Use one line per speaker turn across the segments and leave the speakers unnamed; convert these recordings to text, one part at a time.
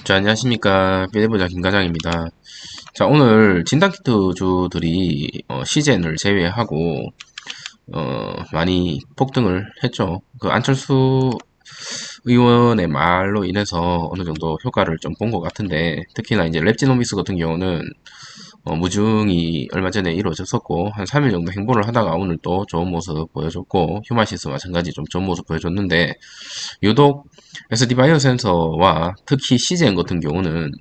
자, 안녕하십니까. 빼내보자 김과장입니다. 자, 오늘 진단키트주들이 시젠을 제외하고 많이 폭등을 했죠. 그 안철수 의원의 말로 인해서 어느 정도 효과를 좀 본 것 같은데, 특히나 이제 랩지노믹스 같은 경우는 무중이 얼마 전에 이루어졌었고 한 3일 정도 행보를 하다가 오늘 또 좋은 모습 보여줬고, 휴마시스 마찬가지 좀 좋은 모습 보여줬는데, 유독 SD바이오 센서와 특히 시젠 같은 경우는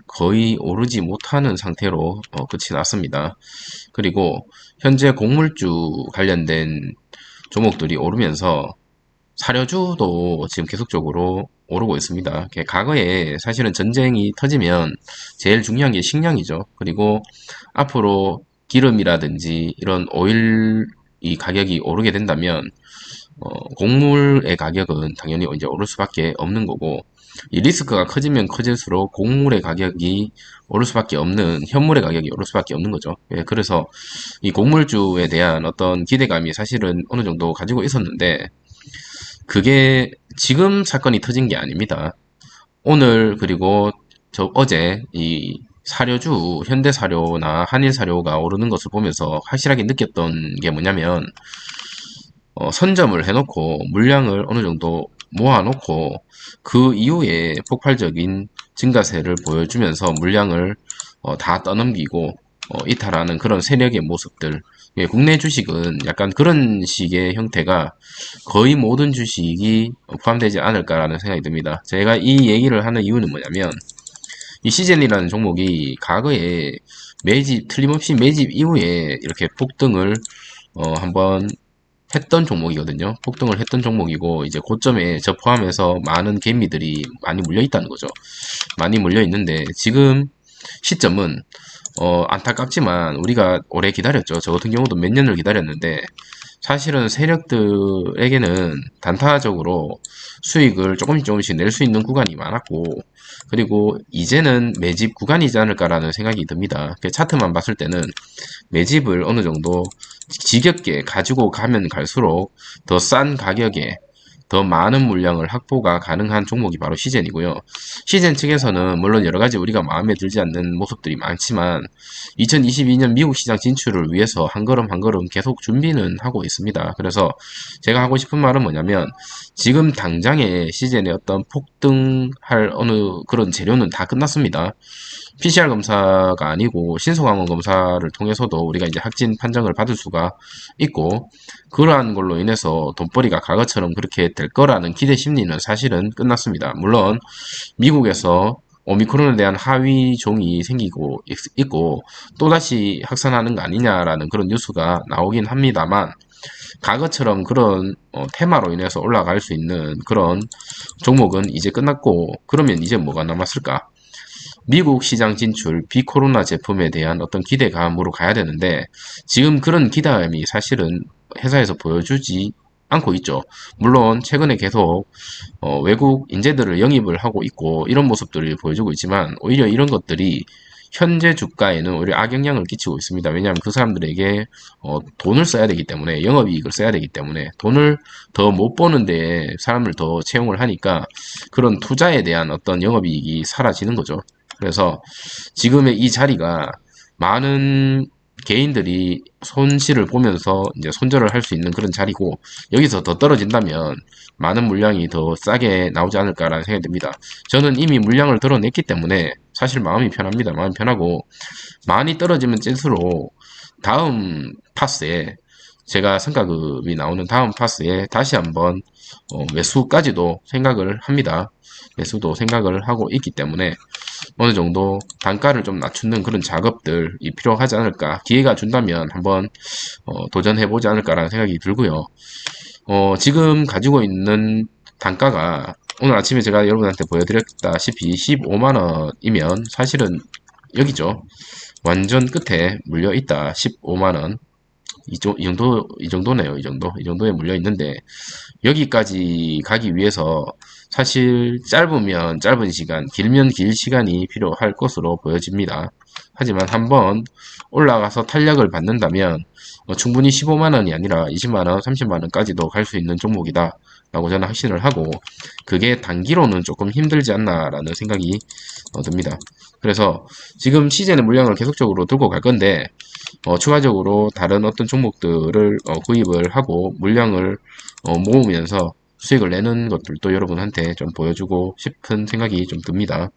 거의 오르지 못하는 상태로 끝이 났습니다. 그리고 현재 곡물주 관련된 종목들이 오르면서 사료주도 지금 계속적으로 오르고 있습니다. 과거에 사실은 전쟁이 터지면 제일 중요한 게 식량이죠. 그리고 앞으로 기름이라든지 이런 오일 이 가격이 오르게 된다면 곡물의 가격은 당연히 이제 오를 수밖에 없는 거고, 이 리스크가 커지면 커질수록 곡물의 가격이 오를 수밖에 없는, 현물의 가격이 오를 수밖에 없는 거죠. 예, 그래서 이 곡물주에 대한 어떤 기대감이 사실은 어느 정도 가지고 있었는데, 그게 지금 사건이 터진 게 아닙니다. 오늘 그리고 어제 이 사료주 현대사료나 한일사료가 오르는 것을 보면서 확실하게 느꼈던 게 뭐냐면, 선점을 해놓고 물량을 어느 정도 모아놓고 그 이후에 폭발적인 증가세를 보여주면서 물량을 다 떠넘기고 이탈하는 그런 세력의 모습들. 예, 국내 주식은 약간 그런 식의 형태가 거의 모든 주식이 포함되지 않을까라는 생각이 듭니다. 제가 이 얘기를 하는 이유는 뭐냐면, 이 시젠이라는 종목이 과거에 틀림없이 매집 이후에 이렇게 폭등을 한번 했던 종목이거든요. 폭등을 했던 종목이고, 이제 고점에 저 포함해서 많은 개미들이 많이 물려 있다는 거죠. 많이 물려 있는데 지금 시점은 안타깝지만 우리가 오래 기다렸죠. 저 같은 경우도 몇 년을 기다렸는데, 사실은 세력들에게는 단타적으로 수익을 조금씩 낼 수 있는 구간이 많았고, 그리고 이제는 매집 구간이지 않을까라는 생각이 듭니다. 차트만 봤을 때는 매집을 어느 정도 지겹게 가지고 가면 갈수록 더 싼 가격에 더 많은 물량을 확보가 가능한 종목이 바로 시젠이고요. 시젠 측에서는 물론 여러 가지 우리가 마음에 들지 않는 모습들이 많지만 2022년 미국 시장 진출을 위해서 한 걸음 한 걸음 계속 준비는 하고 있습니다. 그래서 제가 하고 싶은 말은 뭐냐면, 지금 당장에 시젠의 어떤 폭등할 어느 그런 재료는 다 끝났습니다. PCR 검사가 아니고 신속항원 검사를 통해서도 우리가 이제 확진 판정을 받을 수가 있고, 그러한 걸로 인해서 돈벌이가 과거처럼 그렇게 될 거라는 기대 심리는 사실은 끝났습니다. 물론 미국에서 오미크론에 대한 하위 종이 생기고 있고 또다시 확산하는 거 아니냐라는 그런 뉴스가 나오긴 합니다만, 과거처럼 그런 테마로 인해서 올라갈 수 있는 그런 종목은 이제 끝났고, 그러면 이제 뭐가 남았을까? 미국 시장 진출 비코로나 제품에 대한 어떤 기대감으로 가야 되는데, 지금 그런 기대감이 사실은 회사에서 보여주지 않고 있죠. 물론 최근에 계속 외국 인재들을 영입을 하고 있고 이런 모습들을 보여주고 있지만, 오히려 이런 것들이 현재 주가에는 오히려 악영향을 끼치고 있습니다. 왜냐하면 그 사람들에게 돈을 써야 되기 때문에, 영업이익을 써야 되기 때문에 돈을 더 못 버는데 사람을 더 채용을 하니까 그런 투자에 대한 어떤 영업이익이 사라지는 거죠. 그래서 지금의 이 자리가 많은 개인들이 손실을 보면서 이제 손절을 할 수 있는 그런 자리고, 여기서 더 떨어진다면 많은 물량이 더 싸게 나오지 않을까라는 생각이 듭니다. 저는 이미 물량을 드러냈기 때문에 사실 마음이 편합니다. 마음이 편하고, 많이 떨어지면 찔수록 다음 파스에, 제가 성과급이 나오는 다음 파스에 다시 한번 매수까지도 생각을 합니다. 매수도 생각을 하고 있기 때문에 어느 정도 단가를 좀 낮추는 그런 작업들이 필요하지 않을까, 기회가 준다면 한번 도전해보지 않을까라는 생각이 들고요. 지금 가지고 있는 단가가 오늘 아침에 제가 여러분한테 보여드렸다시피 15만원이면 사실은 여기죠. 완전 끝에 물려있다. 15만원. 이 정도네요. 이 정도에 물려 있는데, 여기까지 가기 위해서 사실 짧으면 짧은 시간, 길면 길 시간이 필요할 것으로 보여집니다. 하지만 한번 올라가서 탄력을 받는다면 충분히 15만원이 아니라 20만원, 30만원까지도 갈 수 있는 종목이다 라고 저는 확신을 하고, 그게 단기로는 조금 힘들지 않나라는 생각이 듭니다. 그래서 지금 시즌의 물량을 계속적으로 들고 갈 건데, 추가적으로 다른 어떤 종목들을 구입을 하고 물량을 모으면서 수익을 내는 것들도 여러분한테 좀 보여주고 싶은 생각이 좀 듭니다.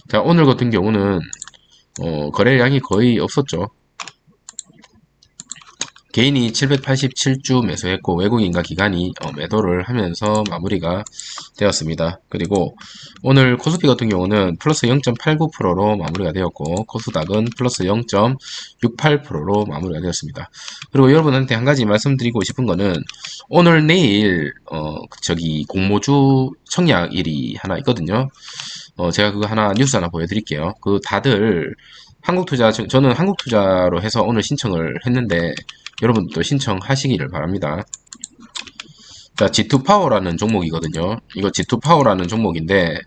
자, 오늘 같은 경우는 거래량이 거의 없었죠. 개인이 787주 매수했고 외국인과 기관이 매도를 하면서 마무리가 되었습니다. 그리고 오늘 코스피 같은 경우는 플러스 0.89%로 마무리가 되었고 코스닥은 플러스 0.68%로 마무리가 되었습니다. 그리고 여러분한테 한 가지 말씀드리고 싶은 거는 오늘 내일 공모주 청약일이 하나 있거든요. 제가 그거 뉴스 하나 보여드릴게요. 그 다들 한국투자, 저는 한국투자로 해서 오늘 신청을 했는데 여러분도 신청하시기를 바랍니다. 자, G2파워라는 종목이거든요. 이거 G2파워라는 종목인데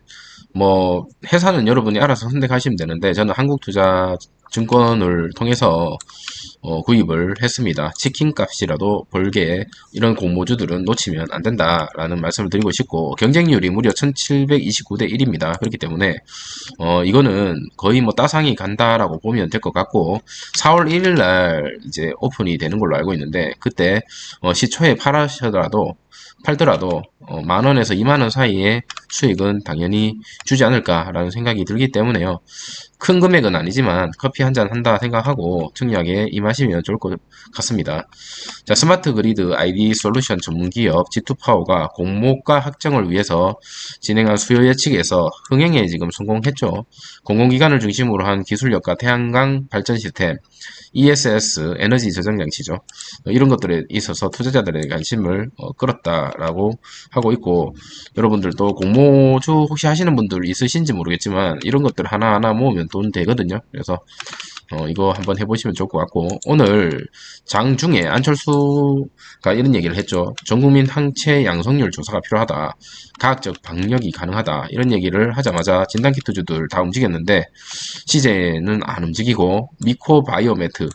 뭐 회사는 여러분이 알아서 선택하시면 되는데 저는 한국투자증권을 통해서 구입을 했습니다. 치킨 값이라도 벌게 이런 공모주들은 놓치면 안 된다라는 말씀을 드리고 싶고 경쟁률이 무려 1729대 1입니다. 그렇기 때문에 이거는 거의 뭐 따상이 간다라고 보면 될 것 같고 4월 1일 날 이제 오픈이 되는 걸로 알고 있는데 그때 시초에 팔더라도 10,000원에서 20,000원 사이의 수익은 당연히 주지 않을까라는 생각이 들기 때문에요. 큰 금액은 아니지만 커피 한잔 한다 생각하고 청약에 임하시면 좋을 것 같습니다. 자, 스마트 그리드 ID 솔루션 전문기업 G2파워가 공모가 확정을 위해서 진행한 수요 예측에서 흥행에 지금 성공했죠. 공공기관을 중심으로 한 기술력과 태양광 발전 시스템, ESS, 에너지 저장 장치죠. 이런 것들에 있어서 투자자들의 관심을 끌었다라고 하고 있고, 여러분들도 공모주 혹시 하시는 분들 있으신지 모르겠지만 이런 것들 하나하나 모으면 돈 되거든요. 그래서 이거 한번 해보시면 좋을 것 같고, 오늘 장중에 안철수가 이런 얘기를 했죠. 전국민 항체 양성률 조사가 필요하다. 과학적 방역이 가능하다. 이런 얘기를 하자마자 진단키트주들 다 움직였는데 시제는 안 움직이고 미코바이오매트,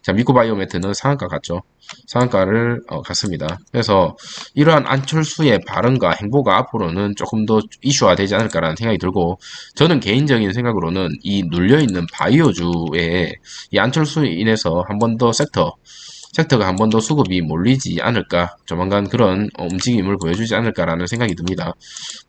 자, 미코바이오매트는 상한가 갔죠. 상한가를 갔습니다. 그래서 이러한 안철수의 발언과 행보가 앞으로는 조금 더 이슈화 되지 않을까라는 생각이 들고, 저는 개인적인 생각으로는 이 눌려있는 바이오주에 이 안철수로 인해서 한 번 더 섹터가 한 번 더 수급이 몰리지 않을까, 조만간 그런 움직임을 보여주지 않을까라는 생각이 듭니다.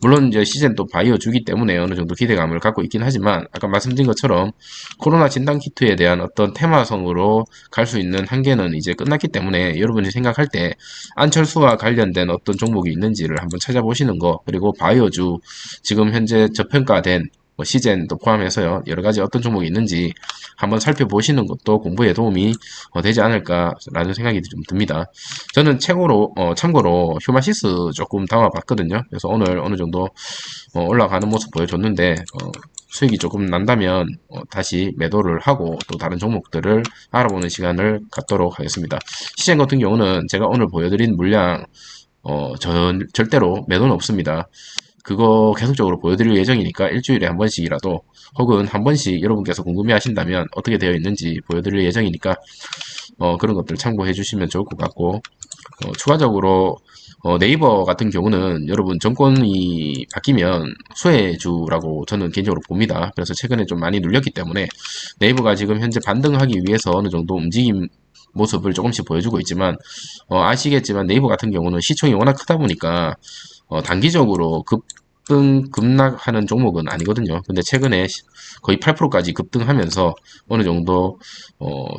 물론 이제 시즌 또 바이오주기 때문에 어느 정도 기대감을 갖고 있긴 하지만 아까 말씀드린 것처럼 코로나 진단 키트에 대한 어떤 테마성으로 갈 수 있는 한계는 이제 끝났기 때문에 여러분이 생각할 때 안철수와 관련된 어떤 종목이 있는지를 한번 찾아보시는 거, 그리고 바이오주 지금 현재 저평가된 시젠도 포함해서요, 여러가지 어떤 종목이 있는지 한번 살펴보시는 것도 공부에 도움이 되지 않을까라는 생각이 좀 듭니다. 저는 참고로 휴마시스 조금 담아봤거든요. 그래서 오늘 어느 정도 올라가는 모습 보여줬는데 수익이 조금 난다면 다시 매도를 하고 또 다른 종목들을 알아보는 시간을 갖도록 하겠습니다. 시젠 같은 경우는 제가 오늘 보여드린 물량 절대로 매도는 없습니다. 그거 계속적으로 보여드릴 예정이니까 일주일에 한 번씩이라도, 혹은 한 번씩 여러분께서 궁금해 하신다면 어떻게 되어 있는지 보여드릴 예정이니까 그런 것들 참고해 주시면 좋을 것 같고, 추가적으로 네이버 같은 경우는 여러분 정권이 바뀌면 수혜주라고 저는 개인적으로 봅니다. 그래서 최근에 좀 많이 눌렸기 때문에 네이버가 지금 현재 반등하기 위해서 어느 정도 움직임 모습을 조금씩 보여주고 있지만 아시겠지만 네이버 같은 경우는 시총이 워낙 크다 보니까 단기적으로 급락하는 종목은 아니거든요. 근데 최근에 거의 8%까지 급등하면서 어느 정도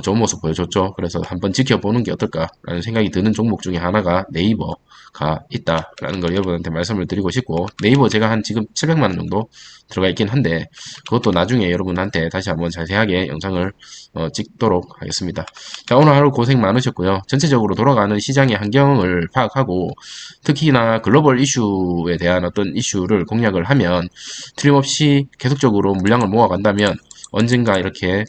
좋은 모습 보여줬죠. 그래서 한번 지켜보는 게 어떨까라는 생각이 드는 종목 중에 하나가 네이버가 있다라는 걸 여러분한테 말씀을 드리고 싶고, 네이버 제가 한 지금 700만원 정도 들어가 있긴 한데 그것도 나중에 여러분한테 다시 한번 자세하게 영상을 찍도록 하겠습니다. 자, 오늘 하루 고생 많으셨고요. 전체적으로 돌아가는 시장의 환경을 파악하고 특히나 글로벌 이슈에 대한 어떤 이슈를 공략을 하면 틀림없이 계속적으로 물량을 모아간다면 언젠가 이렇게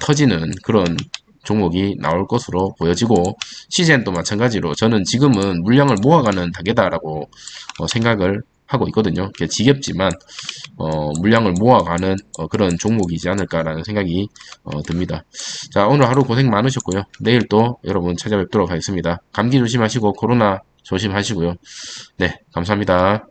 터지는 그런 종목이 나올 것으로 보여지고, 시젠도 마찬가지로 저는 지금은 물량을 모아가는 단계다라고 생각을 하고 있거든요. 지겹지만 물량을 모아가는 그런 종목이지 않을까라는 생각이 듭니다. 자, 오늘 하루 고생 많으셨고요. 내일 또 여러분 찾아뵙도록 하겠습니다. 감기 조심하시고 코로나 조심하시고요. 네, 감사합니다.